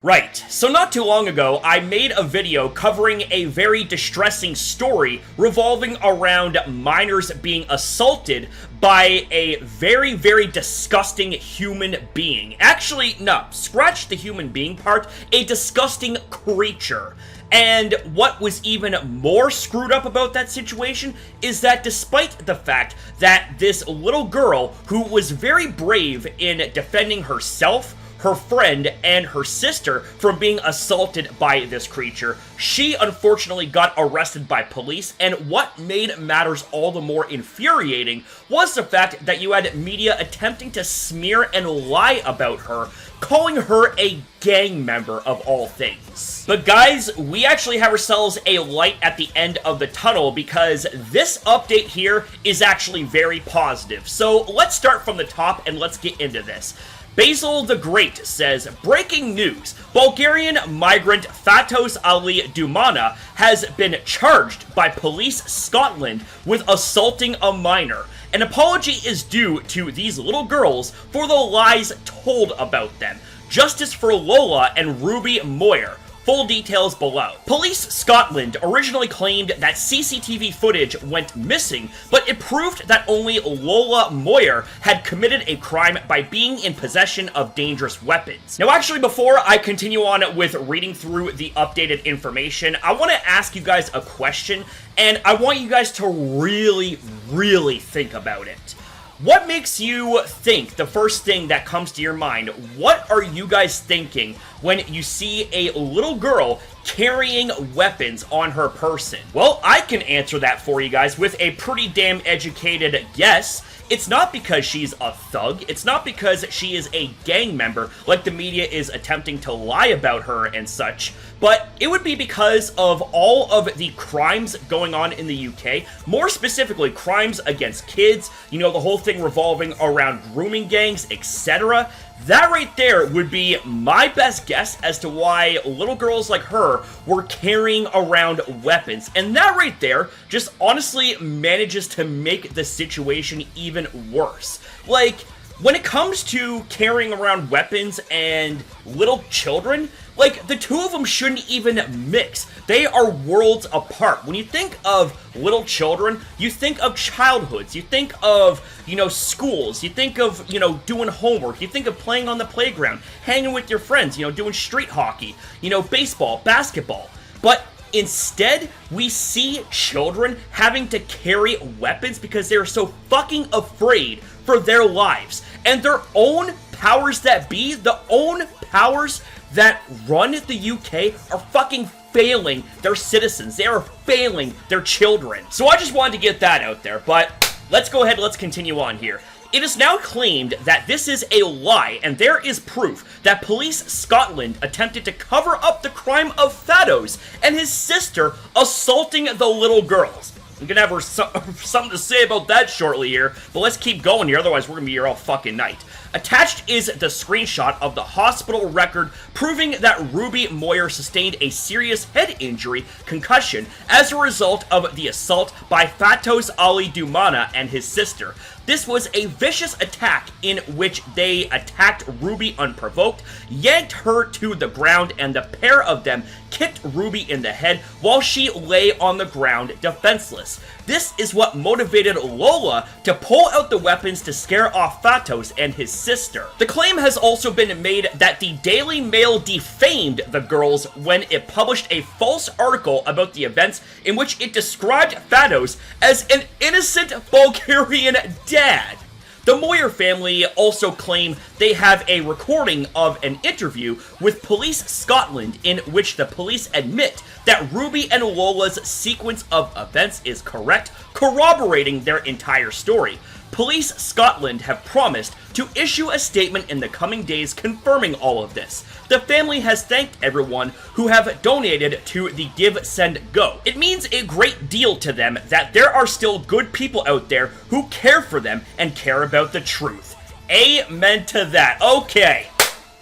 Right, so not too long ago, I made a video covering a very distressing story revolving around minors being assaulted by a very, very disgusting human being. Actually, no, scratch the human being part, a disgusting creature. And what was even more screwed up about that situation is that despite the fact that this little girl, who was very brave in defending herself, her friend, and her sister from being assaulted by this creature, she unfortunately got arrested by police, and what made matters all the more infuriating was the fact that you had media attempting to smear and lie about her, calling her a gang member of all things. But guys, we actually have ourselves a light at the end of the tunnel because this update here is actually very positive. So let's start from the top and let's get into this. Basil the Great says, breaking news, Bulgarian migrant Fatos Ali Dumana has been charged by police Scotland with assaulting a minor. An apology is due to these little girls for the lies told about them. Justice for Lola and Ruby MOIR. Full details below. Police Scotland originally claimed that CCTV footage went missing, but it proved that only Lola MOIR had committed a crime by being in possession of dangerous weapons. Now actually, before I continue on with reading through the updated information, I want to ask you guys a question, and I want you guys to really think about it. What makes you think, the first thing that comes to your mind, what are you guys thinking when you see a little girl carrying weapons on her person? Well, I can answer that for you guys with a pretty damn educated guess. It's not because she's a thug, it's not because she is a gang member like the media is attempting to lie about her and such, but it would be because of all of the crimes going on in the UK, more specifically crimes against kids, you know, the whole thing revolving around grooming gangs, etc. That right there would be my best guess as to why little girls like her were carrying around weapons. And that right there just honestly manages to make the situation even worse. Like, when it comes to carrying around weapons and little children, like, the two of them shouldn't even mix. They are worlds apart. When you think of little children, you think of childhoods, you think of, you know, schools, you think of, you know, doing homework, you think of playing on the playground, hanging with your friends, you know, doing street hockey, you know, baseball, basketball. But instead, we see children having to carry weapons because they're so fucking afraid for their lives. And their own powers that be, the own powers that run the UK are fucking failing their citizens. They are failing their children. So I just wanted to get that out there, but let's go ahead, let's continue on here. It is now claimed that this is a lie, and there is proof that police Scotland attempted to cover up the crime of Fatos and his sister assaulting the little girls. I'm gonna have something to say about that shortly here, but let's keep going here, otherwise we're gonna be here all fucking night. Attached is the screenshot of the hospital record proving that Ruby MOIR sustained a serious head injury, concussion, as a result of the assault by Fatos Ali Dumana and his sister. This was a vicious attack in which they attacked Ruby unprovoked, yanked her to the ground, and the pair of them kicked Ruby in the head while she lay on the ground defenseless. This is what motivated Lola to pull out the weapons to scare off Fatos and his sister. The claim has also been made that the Daily Mail defamed the girls when it published a false article about the events in which it described Fatos as an innocent Bulgarian dad. The MOIR family also claim they have a recording of an interview with Police Scotland in which the police admit that Ruby and Lola's sequence of events is correct, corroborating their entire story. Police Scotland have promised to issue a statement in the coming days confirming all of this. The family has thanked everyone who have donated to the Give, Send, Go. It means a great deal to them that there are still good people out there who care for them and care about the truth. Amen to that. Okay.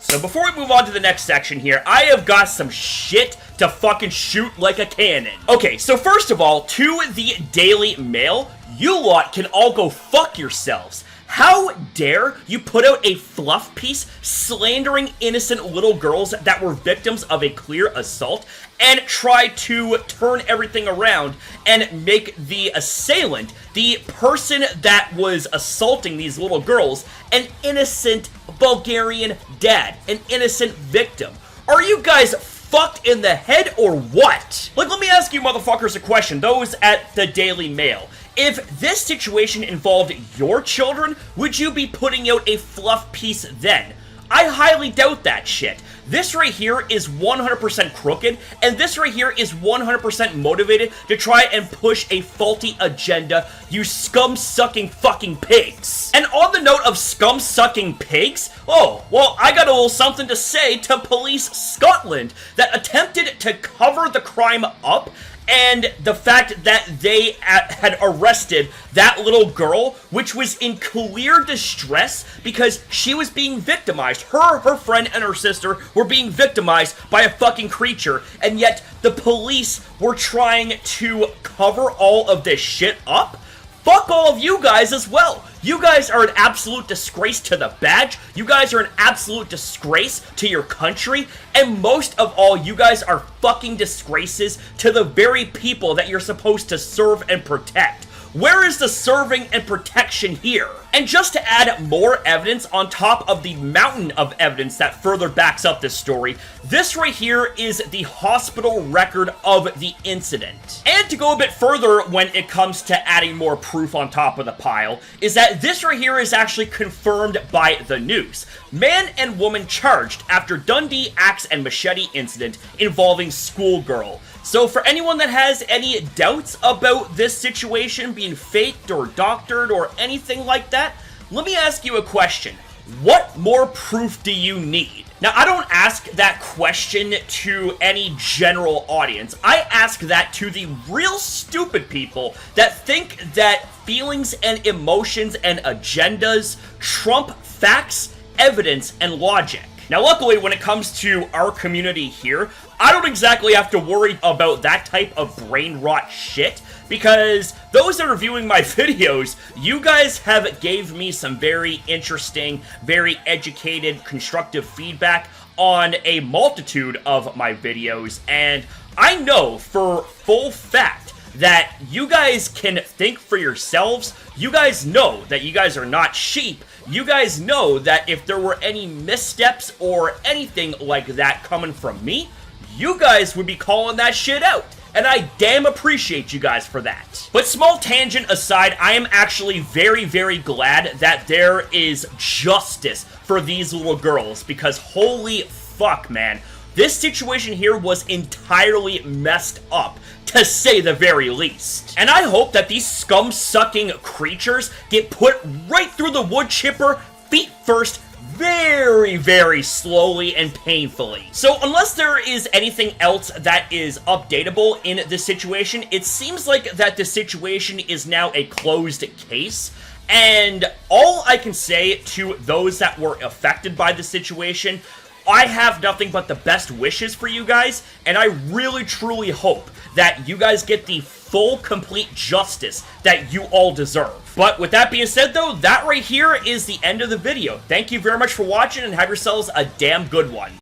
So before we move on to the next section here, I have got some shit to fucking shoot like a cannon. Okay, so first of all, to the Daily Mail, you lot can all go fuck yourselves. How dare you put out a fluff piece slandering innocent little girls that were victims of a clear assault and try to turn everything around and make the assailant, the person that was assaulting these little girls, an innocent Bulgarian dad, an innocent victim. Are you guys fucked in the head or what? Like, let me ask you motherfuckers a question, those at the Daily Mail. If this situation involved your children, would you be putting out a fluff piece then? I highly doubt that shit. This right here is 100% crooked, and this right here is 100% motivated to try and push a faulty agenda, you scum-sucking fucking pigs. And on the note of scum-sucking pigs, oh, well, I got a little something to say to Police Scotland that attempted to cover the crime up, and the fact that they had arrested that little girl, which was in clear distress because she was being victimized. Her friend, and her sister were being victimized by a fucking creature, and yet the police were trying to cover all of this shit up? Fuck all of you guys as well. You guys are an absolute disgrace to the badge. You guys are an absolute disgrace to your country. And most of all, you guys are fucking disgraces to the very people that you're supposed to serve and protect. Where is the serving and protection here? And just to add more evidence on top of the mountain of evidence that further backs up this story, this right here is the hospital record of the incident. And to go a bit further when it comes to adding more proof on top of the pile, is that this right here is actually confirmed by the news. Man and woman charged after Dundee axe and machete incident involving schoolgirl. So for anyone that has any doubts about this situation being faked or doctored or anything like that, let me ask you a question. What more proof do you need? Now, I don't ask that question to any general audience. I ask that to the real stupid people that think that feelings and emotions and agendas trump facts, evidence, and logic. Now, luckily, when it comes to our community here, I don't exactly have to worry about that type of brain rot shit, because those that are viewing my videos, you guys have gave me some very interesting, very educated, constructive feedback on a multitude of my videos, and I know for full fact that you guys can think for yourselves. You guys know that you guys are not sheep. You guys know that if there were any missteps or anything like that coming from me, you guys would be calling that shit out. And I damn appreciate you guys for that. But small tangent aside, I am actually very, very glad that there is justice for these little girls, because holy fuck, man. This situation here was entirely messed up, to say the very least. And I hope that these scum-sucking creatures get put right through the wood chipper, feet first, very, very slowly and painfully. So unless there is anything else that is updatable in this situation, it seems like that the situation is now a closed case. And all I can say to those that were affected by the situation, I have nothing but the best wishes for you guys, and I really truly hope that you guys get the full, complete justice that you all deserve. But with that being said, though, that right here is the end of the video. Thank you very much for watching, and have yourselves a damn good one.